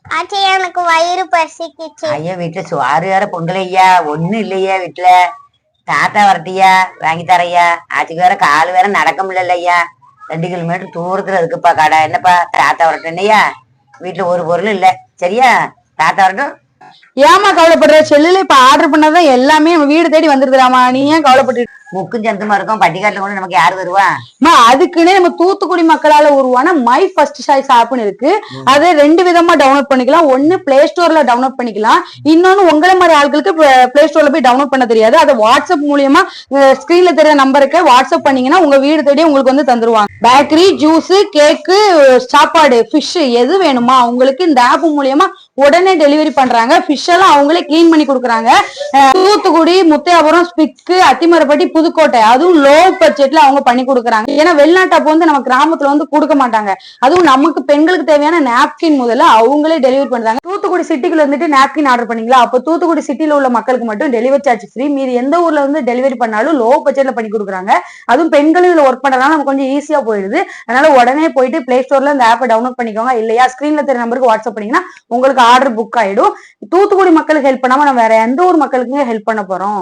ஆச்சி எனக்கு வயிறு பசிக்குச்சு. ஐயா வீட்டுல சுவாறு வேற பொங்கலையா ஒண்ணும் இல்லையா வீட்டுல. தாத்தா வரட்டியா வாங்கி தரையா. ஆச்சுக்கு வேற கால் வேற நடக்க முடியல ஐயா. 2 கிலோமீட்டர் தூரத்துல இருக்குப்பா கடை. என்னப்பா தாத்தா வரட்டும் இல்லையா. வீட்டுல ஒரு பொருள் இல்ல. சரியா தாத்தா வரட்டும். ஏமா கவலைப்படுற? செல்லுல இப்ப ஆர்டர் பண்ணாதான் எல்லாமே நம்ம வீடு தேடி வந்துருதுலாமா. நீ ஏன் கவலைப்பட்டு? முக்கும் சந்தமா இருக்கும். பட்டிக்காட்டுல கூட நமக்கு யாரு வருவா? அதுக்குன்னே நம்ம தூத்துக்குடி மக்களால உருவான மை ஃபர்ஸ்ட் சாய்ஸ் ஆப்னு இருக்கு. அதை 2 விதமா டவுன்லோட் பண்ணிக்கலாம். ஒன்னு பிளே ஸ்டோர்ல டவுன்லோட் பண்ணிக்கலாம். இன்னொன்னு உங்களை மாதிரி ஆட்களுக்கு பிளே ஸ்டோர்ல போய் டவுன்லோட் பண்ண தெரியாது. அதை வாட்ஸ்அப் மூலியமா ஸ்கிரீன்ல தெரிய நம்பருக்கு வாட்ஸ்அப் பண்ணீங்கன்னா உங்க வீடு தேடி உங்களுக்கு வந்து தந்துருவாங்க. பேக்கரி, ஜூஸ், கேக்கு, சாப்பாடு, ஃபிஷ் எது வேணுமா உங்களுக்கு இந்த ஆப் மூலியமா உடனே டெலிவரி பண்றாங்க. ஃபிஷ் எல்லாம் அவங்களே கிளீன் பண்ணி கொடுக்குறாங்க. தூத்துக்குடி, முத்தையாபுரம், ஸ்பிக்கு, அத்திமரப்பட்டி, புதுக்கோட்டை அதுவும் லோ பட்ஜெட்ல அவங்க பண்ணி கொடுக்குறாங்க. ஏன்னா வெளிநாட்டு அப்போ வந்து நம்ம கிராமத்துல வந்து கொடுக்க மாட்டாங்க. அதுவும் நமக்கு பெண்களுக்கு தேவையான நாப்கின் முதல்ல அவங்களே டெலிவரி பண்றாங்க. தூத்துக்குடி சிட்டிக்குள்ள இருந்துட்டு நாப்கின் ஆர்டர் பண்ணீங்களா, அப்போ தூத்துக்குடி சிட்டில உள்ள மக்களுக்கு மட்டும் டெலிவரி சார்ஜ் ஃப்ரீ. மீது எந்த ஊர்ல வந்து டெலிவரி பண்ணாலும் லோ பட்ஜெட்ல பண்ணி கொடுக்குறாங்க. அதுவும் பெண்களும் இதுல ஒர்க் பண்றதுனால நமக்கு கொஞ்சம் ஈஸியா போயிடுது. அதனால உடனே போயிட்டு பிளே ஸ்டோர்ல இந்த ஆப்பை டவுன்லோட் பண்ணிக்கோங்க. இல்லையா ஸ்கிரீன்ல தெரிய நம்பருக்கு வாட்ஸ்அப் பண்ணீங்கன்னா உங்களுக்கு ஆர்டர் புக் ஆயிடும். தூத்துக்குடி மக்களுக்கு ஹெல்ப் பண்ணாம நம்ம வேற எந்த ஊர் மக்களுக்கு ஹெல்ப் பண்ண போறோம்?